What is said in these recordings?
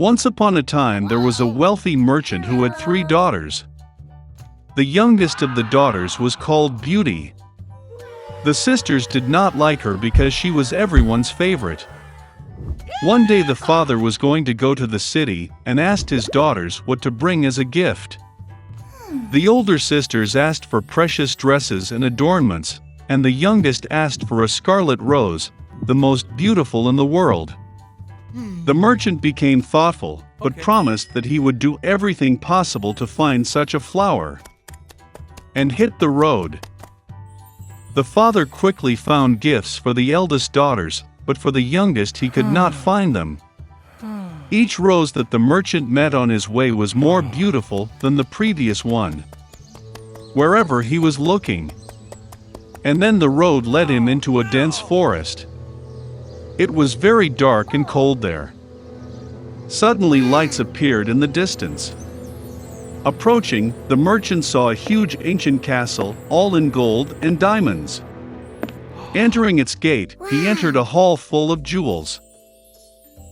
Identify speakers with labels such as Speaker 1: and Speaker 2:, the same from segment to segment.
Speaker 1: Once upon a time there was a wealthy merchant who had 3 daughters. The youngest of the daughters was called Beauty. The sisters did not like her because she was everyone's favorite. One day the father was going to go to the city and asked his daughters what to bring as a gift. The older sisters asked for precious dresses and adornments, and the youngest asked for a scarlet rose, the most beautiful in the world. The merchant became thoughtful, but promised that he would do everything possible to find such a flower, and hit the road. The father quickly found gifts for the eldest daughters, but for the youngest he could not find them. Each rose that the merchant met on his way was more beautiful than the previous one, wherever he was looking. And then the road led him into a dense forest. It was very dark and cold there. Suddenly lights appeared in the distance. Approaching, the merchant saw a huge ancient castle, all in gold and diamonds. Entering its gate, he entered a hall full of jewels.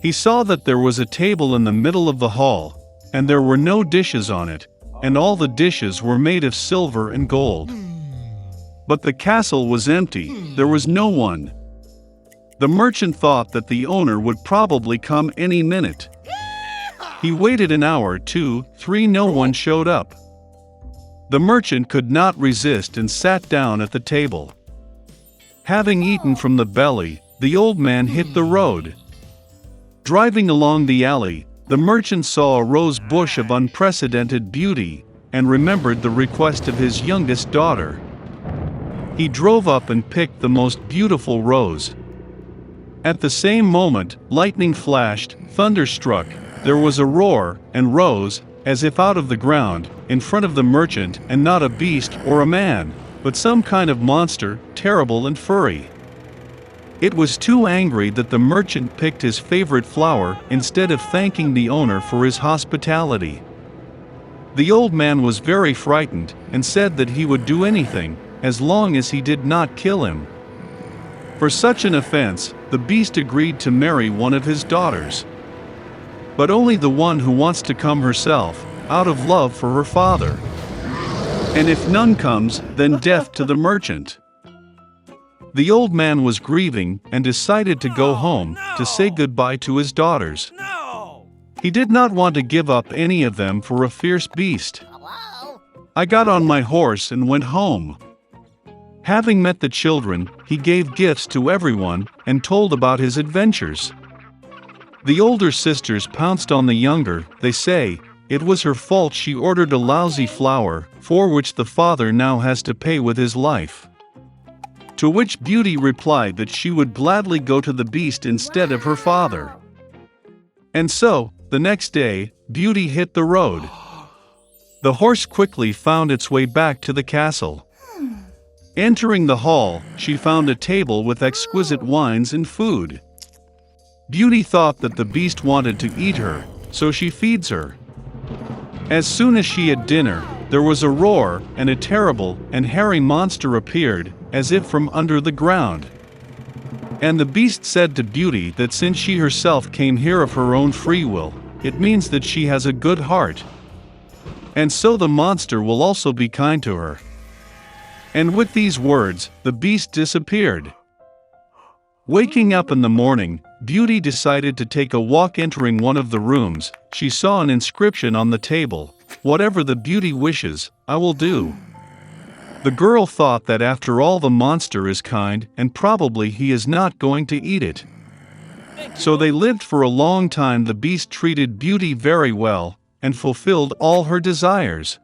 Speaker 1: He saw that there was a table in the middle of the hall, and there were no dishes on it, and all the dishes were made of silver and gold. But the castle was empty, there was no one. The merchant thought that the owner would probably come any minute. He waited an hour, 2, 3, no one showed up. The merchant could not resist and sat down at the table. Having eaten from the belly, the old man hit the road. Driving along the alley, the merchant saw a rose bush of unprecedented beauty, and remembered the request of his youngest daughter. He drove up and picked the most beautiful rose. At the same moment, lightning flashed, thunder struck, there was a roar, and rose, as if out of the ground, in front of the merchant, and not a beast or a man, but some kind of monster, terrible and furry. It was too angry that the merchant picked his favorite flower instead of thanking the owner for his hospitality. The old man was very frightened and said that he would do anything, as long as he did not kill him. For such an offense, the beast agreed to marry one of his daughters. But only the one who wants to come herself, out of love for her father. And if none comes, then death to the merchant. The old man was grieving and decided to go home to say goodbye to his daughters. He did not want to give up any of them for a fierce beast. I got on my horse and went home. Having met the children, he gave gifts to everyone and told about his adventures. The older sisters pounced on the younger, they say, it was her fault she ordered a lousy flower, for which the father now has to pay with his life. To which Beauty replied that she would gladly go to the beast instead of her father. And so, the next day, Beauty hit the road. The horse quickly found its way back to the castle. Entering the hall, she found a table with exquisite wines and food. Beauty thought that the beast wanted to eat her, so she feeds her. As soon as she had dinner, there was a roar, and a terrible and hairy monster appeared, as if from under the ground. And the beast said to Beauty that since she herself came here of her own free will, it means that she has a good heart. And so the monster will also be kind to her. And with these words, the beast disappeared. Waking up in the morning, Beauty decided to take a walk. Entering one of the rooms, she saw an inscription on the table, "Whatever the beauty wishes, I will do." The girl thought that after all the monster is kind and probably he is not going to eat it. So they lived for a long time. The beast treated Beauty very well and fulfilled all her desires.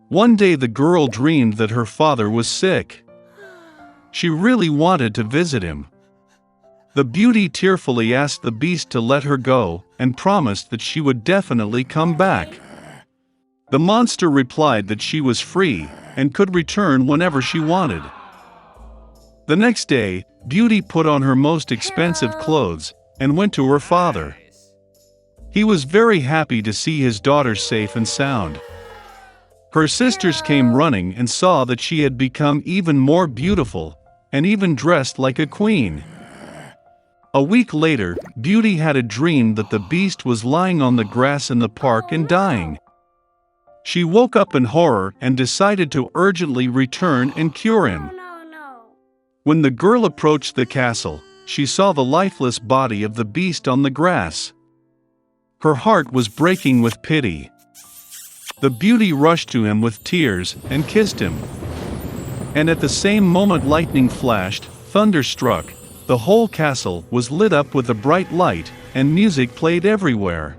Speaker 1: One day the girl dreamed that her father was sick. She really wanted to visit him. The Beauty tearfully asked the beast to let her go and promised that she would definitely come back. The monster replied that she was free and could return whenever she wanted. The next day, Beauty put on her most expensive clothes and went to her father. He was very happy to see his daughter safe and sound. Her sisters came running and saw that she had become even more beautiful, and even dressed like a queen. A week later, Beauty had a dream that the beast was lying on the grass in the park and dying. She woke up in horror and decided to urgently return and cure him. When the girl approached the castle, she saw the lifeless body of the beast on the grass. Her heart was breaking with pity. The beauty rushed to him with tears and kissed him. And at the same moment lightning flashed, thunder struck, the whole castle was lit up with a bright light, and music played everywhere.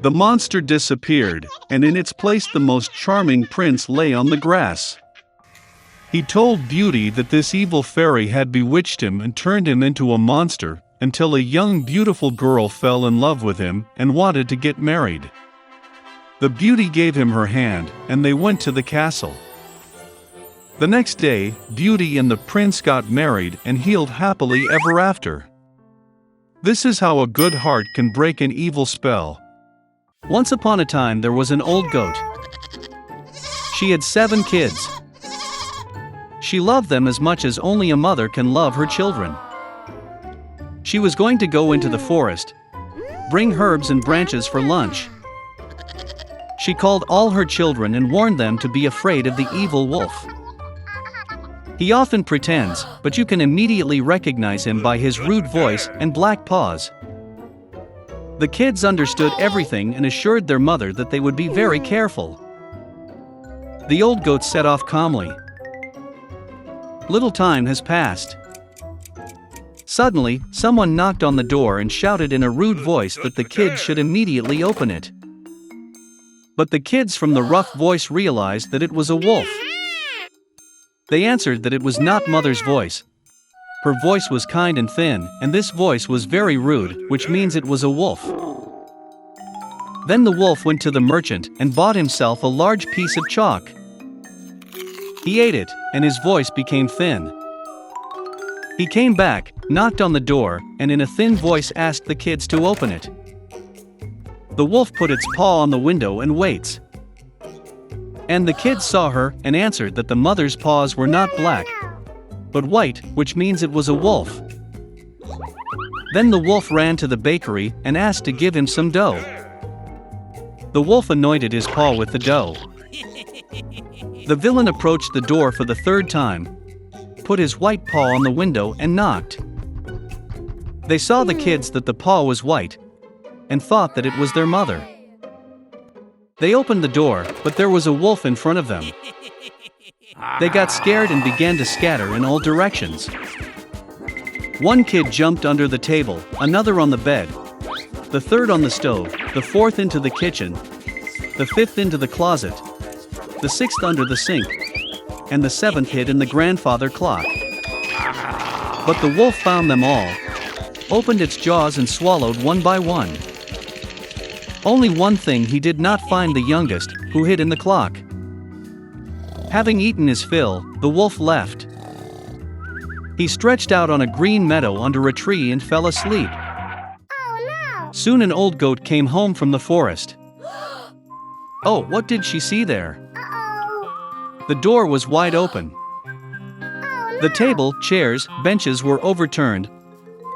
Speaker 1: The monster disappeared, and in its place the most charming prince lay on the grass. He told Beauty that this evil fairy had bewitched him and turned him into a monster, until a young beautiful girl fell in love with him and wanted to get married. The beauty gave him her hand, and they went to the castle. The next day, Beauty and the prince got married and healed happily ever after. This is how a good heart can break an evil spell.
Speaker 2: Once upon a time there was an old goat. She had 7 kids. She loved them as much as only a mother can love her children. She was going to go into the forest, bring herbs and branches for lunch. She called all her children and warned them to be afraid of the evil wolf. He often pretends, but you can immediately recognize him by his rude voice and black paws. The kids understood everything and assured their mother that they would be very careful. The old goat set off calmly. Little time has passed. Suddenly, someone knocked on the door and shouted in a rude voice that the kids should immediately open it. But the kids from the rough voice realized that it was a wolf. They answered that it was not mother's voice. Her voice was kind and thin, and this voice was very rude, which means it was a wolf. Then the wolf went to the merchant and bought himself a large piece of chalk. He ate it, and his voice became thin. He came back, knocked on the door, and in a thin voice asked the kids to open it. The wolf put its paw on the window and waits. And the kids saw her and answered that the mother's paws were not black, but white, which means it was a wolf. Then the wolf ran to the bakery and asked to give him some dough. The wolf anointed his paw with the dough. The villain approached the door for the 3rd time, put his white paw on the window and knocked. They saw the kids that the paw was white, and thought that it was their mother. They opened the door, but there was a wolf in front of them. They got scared and began to scatter in all directions. One kid jumped under the table, another on the bed, the 3rd on the stove, the 4th into the kitchen, the 5th into the closet, the 6th under the sink, and the 7th hid in the grandfather clock. But the wolf found them all, opened its jaws and swallowed one by one. Only one thing he did not find: the youngest, who hid in the clock. Having eaten his fill, the wolf left. He stretched out on a green meadow under a tree and fell asleep. Soon an old goat came home from the forest. Oh, what did she see there? The door was wide open. The table, chairs, benches were overturned.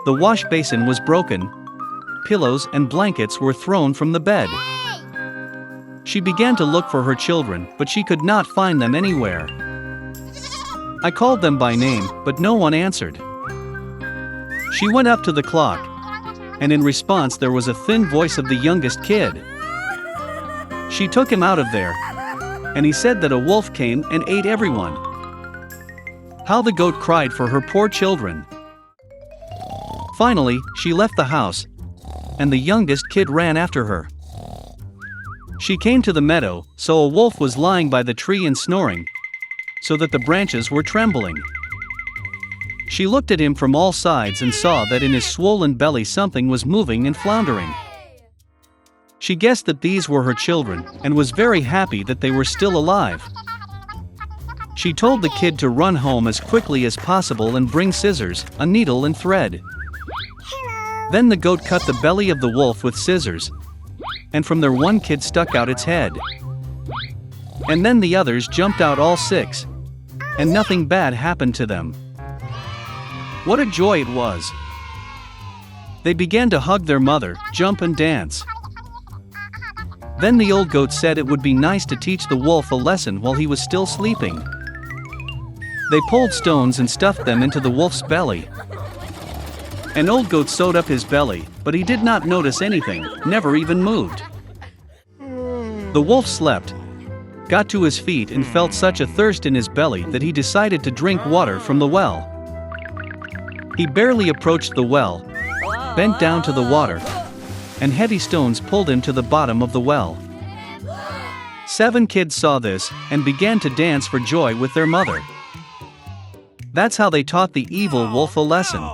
Speaker 2: The wash basin was broken. Pillows and blankets were thrown from the bed. She began to look for her children, but she could not find them anywhere. I called them by name, but no one answered. She went up to the clock, and in response there was a thin voice of the youngest kid. She took him out of there, and he said that a wolf came and ate everyone. How the goat cried for her poor children. Finally, she left the house, and the youngest kid ran after her. She came to the meadow, so a wolf was lying by the tree and snoring, so that the branches were trembling. She looked at him from all sides and saw that in his swollen belly something was moving and floundering. She guessed that these were her children, and was very happy that they were still alive. She told the kid to run home as quickly as possible and bring scissors, a needle and thread. Then the goat cut the belly of the wolf with scissors, and from there one kid stuck out its head. And then the others jumped out, all 6, and nothing bad happened to them. What a joy it was! They began to hug their mother, jump and dance. Then the old goat said it would be nice to teach the wolf a lesson while he was still sleeping. They pulled stones and stuffed them into the wolf's belly. An old goat sewed up his belly, but he did not notice anything, never even moved. The wolf slept, got to his feet and felt such a thirst in his belly that he decided to drink water from the well. He barely approached the well, bent down to the water, and heavy stones pulled him to the bottom of the well. 7 kids saw this and began to dance for joy with their mother. That's how they taught the evil wolf a lesson.